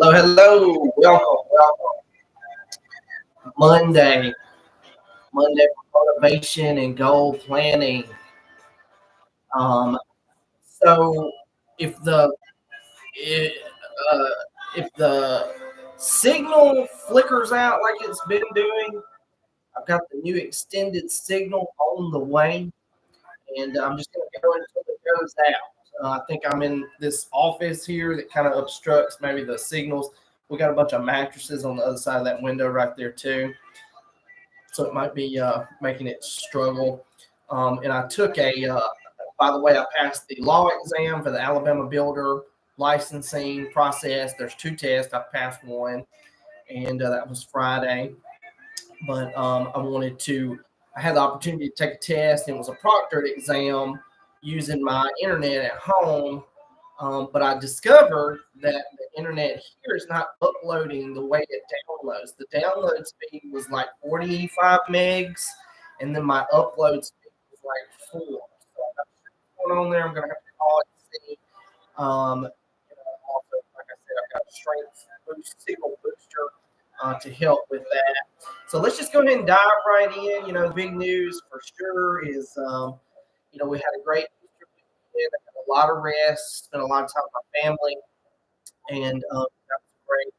Hello, hello. Welcome. Monday. Monday for motivation and goal planning. Um, so if the if, uh, if the signal flickers out like it's been doing, I've got the new extended signal on the way, and I'm just going to go until it goes out. I think I'm in this office here that kind of obstructs maybe the signals. We got a bunch of mattresses on the other side of that window right there too, so it might be making it struggle. And I took by the way, I passed the law exam for the Alabama Builder licensing process. There's two tests. I passed one, and that was Friday. But I had the opportunity to take a test, and it was a proctored exam using my internet at home. But I discovered that the internet here is not uploading the way it downloads. The download speed was like 45 megs, and then my upload speed was like 4. So I'm not sure what's going on there. I'm going to have to call it and see. Also, like I said, I've got a strength boost, signal booster to help with that. So let's just go ahead and dive right in. The big news for sure is, we had a great Easter weekend. I had a lot of rest, spent a lot of time with my family, and that was great.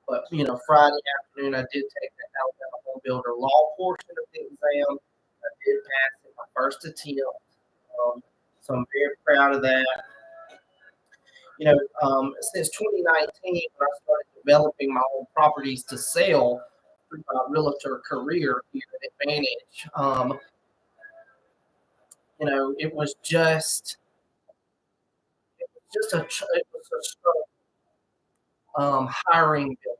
But Friday afternoon, I did take the Alabama Home Builder Law portion of the exam. I did pass it my first attempt, so I'm very proud of that. Since 2019, when I started developing my own properties to sell through my realtor career here at Advantage, it was just it was a struggle hiring builders.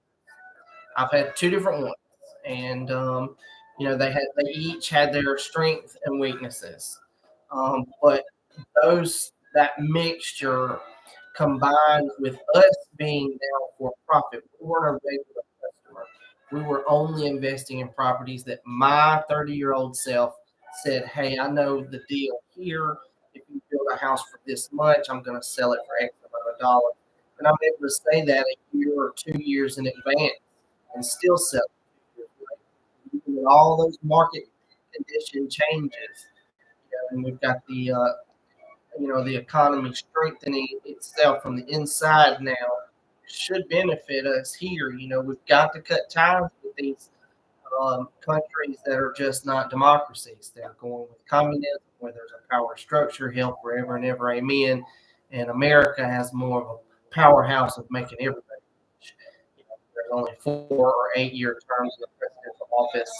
I've had two different ones, and they each had their strengths and weaknesses, but those that mixture combined with us being now for profit, we weren't a regular customer. We were only investing in properties that my 30-year-old self said, "Hey, I know the deal here. If you build a house for this much, I'm going to sell it for X amount of dollars." And I'm able to say that a year or 2 years in advance and still sell it 2 years later. Even with all those market condition changes, and we've got the economy strengthening itself from the inside now should benefit us here. We've got to cut ties with these countries that are just not democracies. They're going with communism, where there's a power structure, held forever and ever, amen. And America has more of a powerhouse of making everybody rich. There's only 4 or 8 year terms in the presidential office.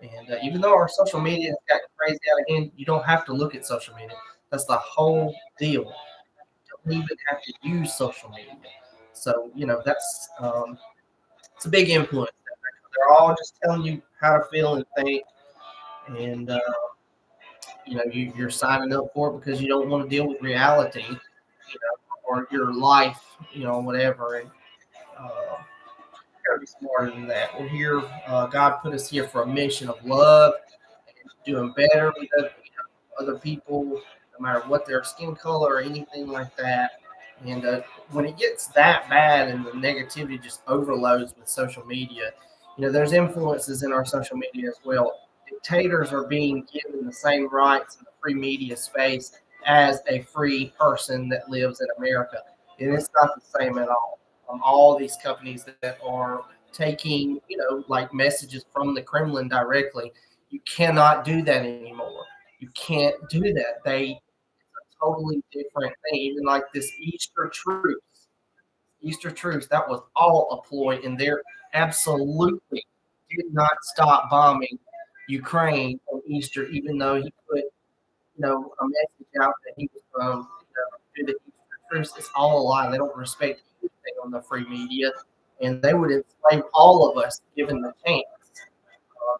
And even though our social media has gotten crazy out of hand, you don't have to look at social media. That's the whole deal. You don't even have to use social media. So, it's a big influence. They're all just telling you how to feel and think. And, you're signing up for it because you don't want to deal with reality, or your life, whatever. And gotta be smarter than that. We're here. God put us here for a mission of love and doing better with other people, no matter what their skin color or anything like that. And when it gets that bad and the negativity just overloads with social media, there's influences in our social media as well. Dictators are being given the same rights in the free media space as a free person that lives in America. And it's not the same at all. All these companies that are taking, like messages from the Kremlin directly, you cannot do that anymore. You can't do that. It's a totally different thing. Even like this Easter truce, that was all a ploy, and they absolutely did not stop bombing Ukraine on Easter, even though he put, a message out that he was do the Easter truce. It's all a lie. They don't respect anything on the free media, and they would enslave all of us given the chance.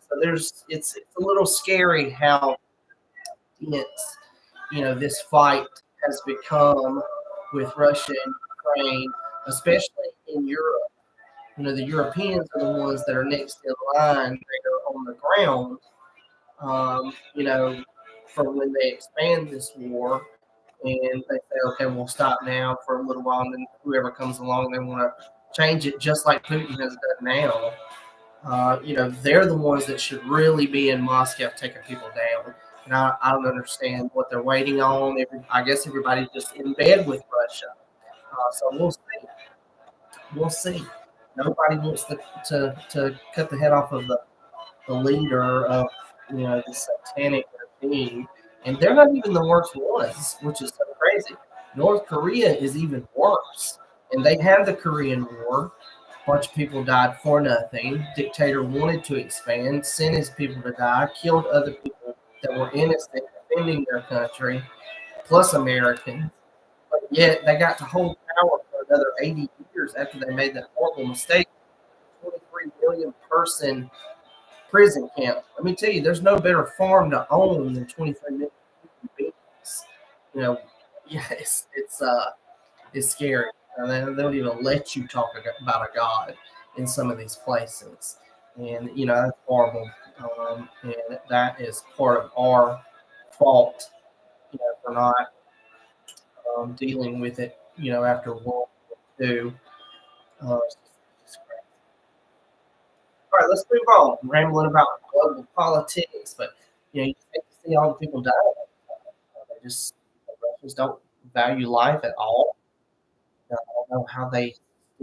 So it's a little scary how intense, this fight has become with Russia and Ukraine, especially in Europe. The Europeans are the ones that are next in line. They are on the ground, for when they expand this war. And they say, okay, we'll stop now for a little while, and then whoever comes along, they want to change it just like Putin has done now. They're the ones that should really be in Moscow taking people down. And I don't understand what they're waiting on. I guess everybody's just in bed with Russia. So we'll see. We'll see. Nobody wants to cut the head off of the leader of the satanic regime, and they're not even the worst ones, which is so crazy. North Korea is even worse, and they had the Korean War. A bunch of people died for nothing. Dictator wanted to expand, sent his people to die, killed other people that were innocent, defending their country, plus Americans. But yet they got to hold power for another 80 years after they made that horrible mistake. 23 million person prison camp. Let me tell you, there's no better farm to own than 23 million beans. You know, yeah, it's scary. And they don't even let you talk about a god in some of these places, and that's horrible. And that is part of our fault, for not dealing with it. After World War II. It's crazy. All right, let's move on. I'm rambling about global politics, but you hate to see all the people die. They just Russians don't value life at all. I don't know how they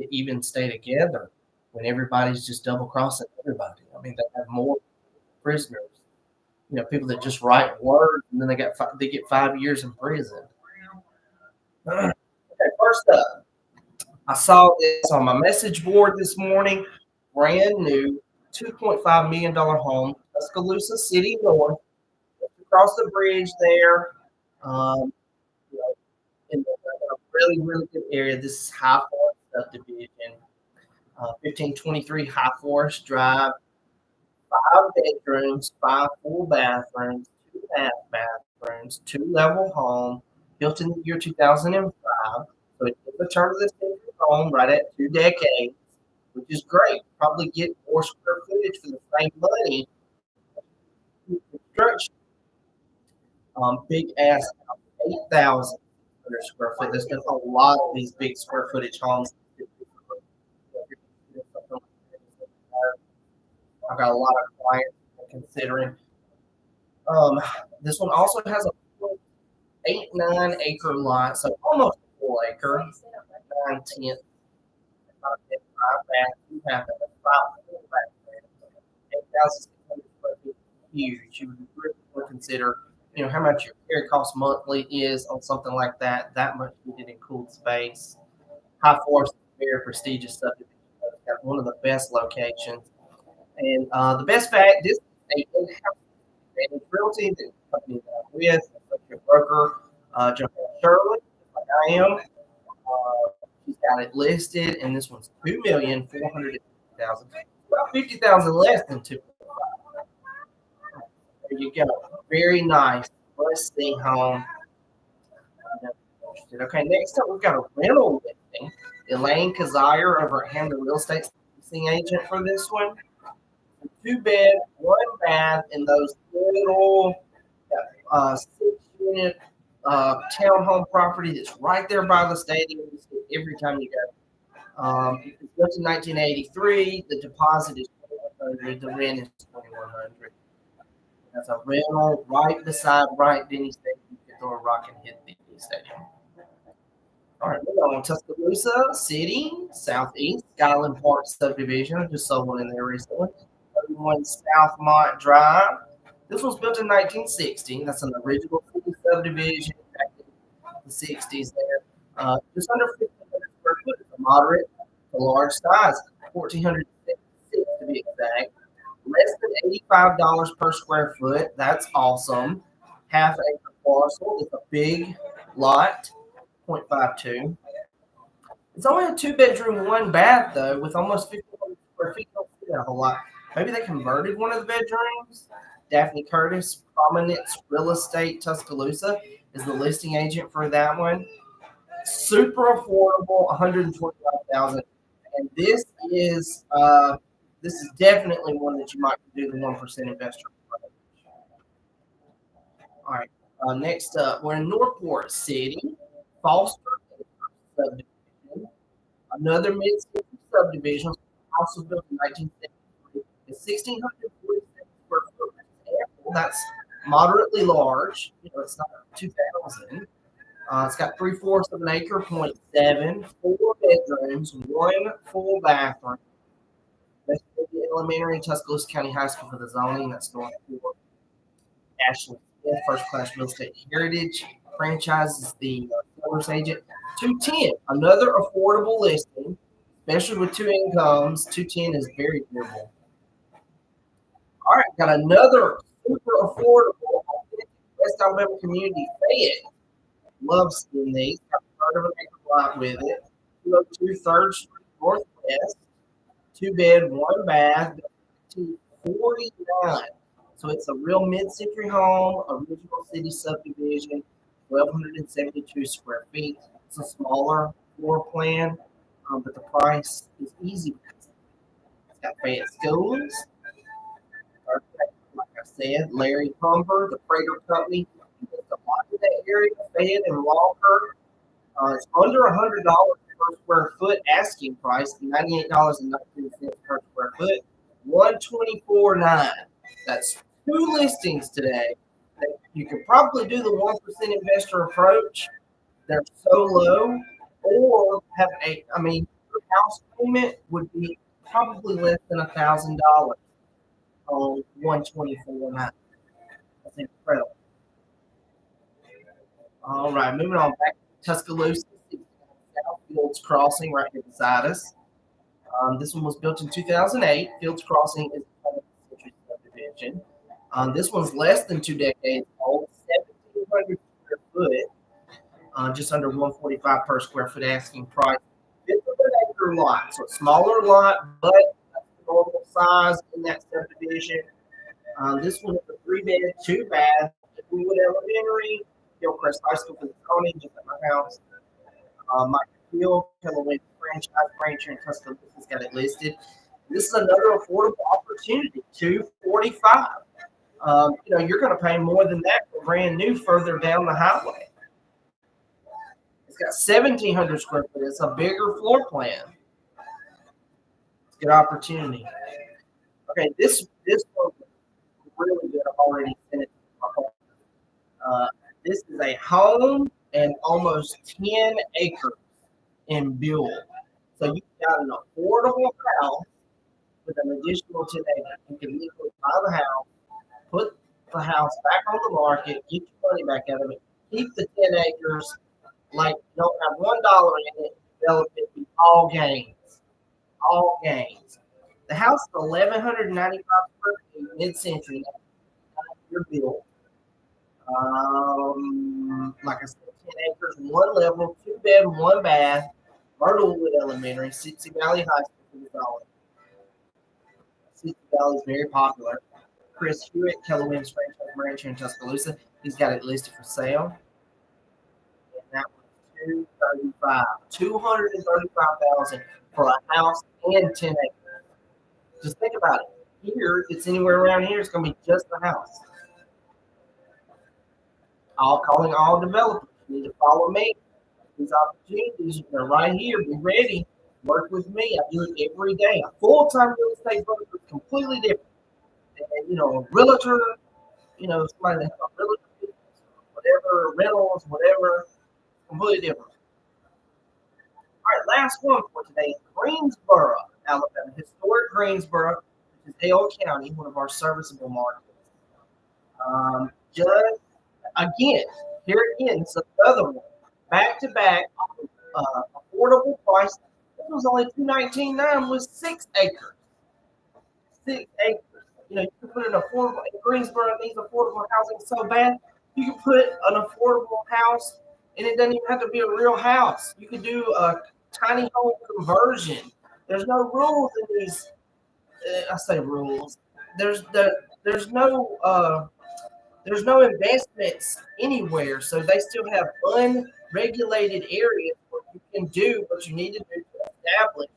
even stay together when everybody's just double crossing everybody. I mean, they have more prisoners. People that just write words and then they get 5 years in prison. Okay, first up, I saw this on my message board this morning. Brand new $2.5 million home, Tuscaloosa City North, just across the bridge there. Um, you know, in a really, really good area. This is High Forest subdivision, 1523 High Forest Drive. 5 bedrooms, 5 full bathrooms, two half bathrooms, two-level home, built in the year 2005. So it's a turn of the century home right at 2 decades, which is great. Probably get more square footage for the same money. Construction, big ass house, 8,000 square foot. There's been a lot of these big square footage homes. I've got a lot of clients considering. Um, this one also has a 0.89 acre lot, so almost a full acre, 9/10, five bath, two half bath, five full bath, 8,600 square feet, huge. You would really want to consider, how much your carry cost monthly is on something like that. That much needed in cooled space. High Forest is a very prestigious subdivision. It's got one of the best locations, and the best fact, this is a in-house Advantage Realty, the company that I'm with, associate broker, Joanne Shirley, like I am. She's got it listed, and this one's 2,450,000, about 50,000 less than two. There you go. Very nice. Let's see home. Okay, next up we've got a rental listing. Elaine Kazire over at Hamden Real Estate leasing agent for this one. 2 bed, 1 bath in those little 6 unit townhome property that's right there by the stadium every time you go. It's built in 1983. The deposit is 2,100. The rent is 2,100. That's a rental right beside Bryant Denny Stadium. You can throw a rock and hit the stadium. All right, moving on. Tuscaloosa City, Southeast, Skyland Park subdivision. I just saw one in there recently. 31 Southmont Drive. This was built in 1960. That's an original city subdivision back in the 60s there. Just under 1,500 square foot. It's a moderate to large size. 1,466 to be exact. Less than $85 per square foot. That's awesome. Half acre parcel. It's a big lot. 0.52. It's only a 2 bedroom, 1 bath though, with almost 1,500 square feet. Don't see that a whole lot. Maybe they converted one of the bedrooms. Daphne Curtis, Prominence Real Estate Tuscaloosa, is the listing agent for that one. Super affordable, 125,000. And this is definitely one that you might do the 1% investor. All right. Next up, we're in Northport City, Foster subdivision. Another mid subdivision. House was built in 1973. It's 1,647 square foot. That's moderately large. It's not 2,000. It's got 3/4 of an acre, 0.7, 4 bedrooms, 1 full bathroom. That's the elementary, Tuscaloosa County High School for the zoning. That's North Fork. Ashley Smith, First Class Real Estate Heritage franchise is the seller's agent. 210, another affordable listing, especially with two incomes. 210 is very doable. All right, got another super affordable West Alabama community, Fayette. Love seeing these. Got a third of an acre lot with it. 202 3rd Street Northwest. 2 bed, 1 bath. 49. So it's a real mid-century home, original city subdivision, 1,272 square feet. It's a smaller floor plan, but the price is easy because it's got Fayette schools. Like I said, Larry Humber, the Prater Company, a lot in that area, Fayette and Walker. It's under $100 per square foot asking price, $98.19 per square foot, 124.9. That's 2 listings today. You could probably do the 1% investor approach. They're so low, or have your house payment would be probably less than $1,000 on 124.9. That's incredible. All right, moving on back to Tuscaloosa, South Fields Crossing right here beside us. This one was built in 2008. Fields Crossing is a 20th century subdivision. This one's less than 2 decades old, 1,700 square foot, just under 145 per square foot asking price. It's an acre lot, so a smaller lot, but normal size in that subdivision. This one is a 3 bed, 2 bath, Wood Elementary, Hillcrest High School for the zoning, just at my house. Mike Field, Kellaway franchise rancher in Tuscaloosa has got it listed. This is another affordable opportunity, $245. You're going to pay more than that for brand new further down the highway. It's got 1,700 square foot. It's a bigger floor plan. It's a good opportunity. Okay, this one is really good. I've already sent it to my home. This is a home and almost 10 acres in Buell. So you've got an affordable house with an additional 10 acres. You can legally buy the house, put the house back on the market, get your money back out of it, keep the 10 acres, like you don't have $1 in it, develop it, be all gains. All gains. The house is 1,195 square feet, mid-century, year built. Like I said, 10 acres, 1 level, 2 bed, 1 bath, Myrtlewood Elementary, Sitsi Valley High School for the college. Sitsi Valley is very popular. Chris Hewitt, Keller Williams franchise rancher in Tuscaloosa, he's got it listed for sale. And that was $235,000 for a house and 10 acres. Just think about it. Here, if it's anywhere around here, it's going to be just the house. Calling all developers. You need to follow me. These opportunities are right here. Be ready. Work with me. I do it every day. A full-time real estate broker is completely different. And, a realtor, somebody that has a realtor business, whatever, rentals, whatever, completely different. All right, last one for today. Greensboro, Alabama. Historic Greensboro, which is Hale County, one of our serviceable markets. Here again, it's another one. Back-to-back, affordable price. This was only $219.9 with 6 acres. 6 acres. You can put an affordable in Greensboro needs affordable housing so bad. You can put an affordable house, and it doesn't even have to be a real house. You can do a tiny home conversion. There's no rules in these. I say rules. There's no investments anywhere, so they still have unregulated areas where you can do what you need to do to establish.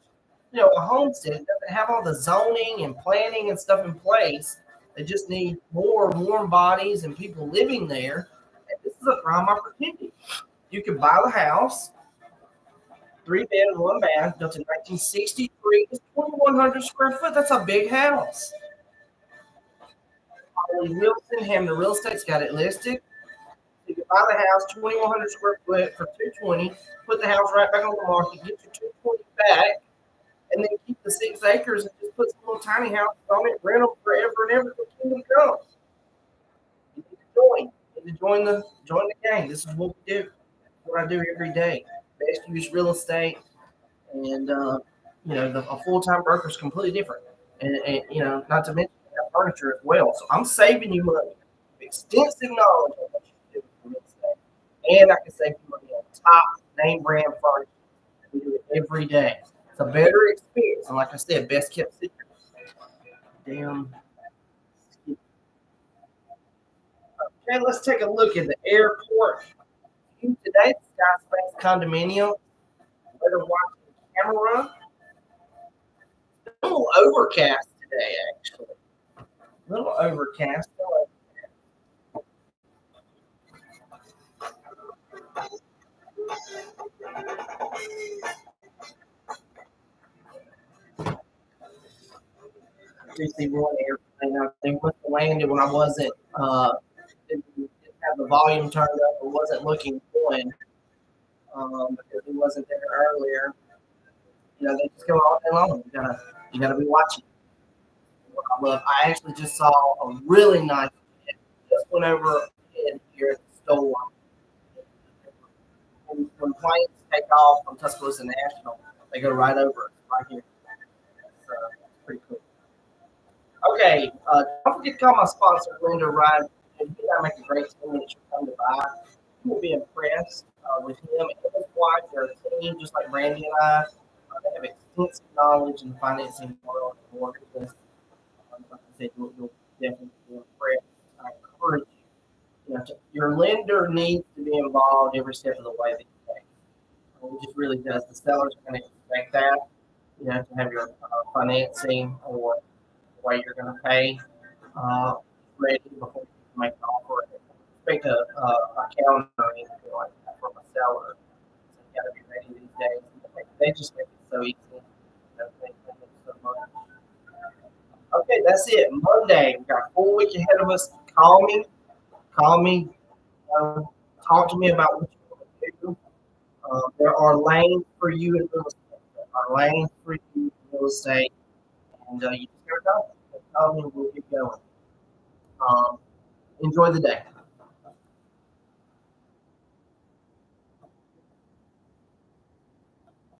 A homestead doesn't have all the zoning and planning and stuff in place. They just need more warm bodies and people living there. And this is a prime opportunity. You can buy the house, 3 bed, 1 bath, built in 1963. It's 2,100 square foot. That's a big house. Holly Wilson, Hamden Real Estate's got it listed. You can buy the house 2,100 square foot for 220. Put the house right back on the market. Get your 220 back, and then keep the 6 acres and just put some little tiny houses on it. Rent them forever and ever till kingdom comes. You need to join. You need to join the gang. This is what we do. What I do every day. Best use real estate, and a full time broker is completely different, and not to mention furniture as well. So I'm saving you money, extensive knowledge on what you do with real estate, and I can save you money on top name brand furniture. We do it every day. It's a better experience, and like I said, best kept secret. Damn. Okay, let's take a look at the airport. Today, Sky Space Condominium. Weather watching camera. It's a little overcast today, actually. A little overcast. DC1 airplane. I think when it landed when I wasn't didn't have the volume turned up or wasn't looking one because he wasn't there earlier. They just go all day long. You gotta be watching. What I love. I actually just saw a really nice jet. Just went over in here at the store. When planes take off from Tuscaloosa National, they go right over right here. So it's pretty cool. Okay, don't forget to call my sponsor, Linda Ryan. He and I make a great team that you come to buy. You will be impressed with him and his wife. They're a team just like Brandy and I. They have extensive knowledge in the financing world and mortgages. Like I said, you'll definitely be impressed. I encourage you. Your lender needs to be involved every step of the way that you take. It just really does. The sellers are going to expect that, to have your financing or the way you're going to pay ready before you make an offer. Expect a counter or anything like that from a seller. So you got to be ready these days. They just make it so easy. Thank you so much. Okay, that's it. Monday, we got a full week ahead of us. Call me. Talk to me about what you want to do. There are lanes for you in real estate. There are lanes for you in real estate, and you just gotta go. Call me, and we'll get going. Enjoy the day.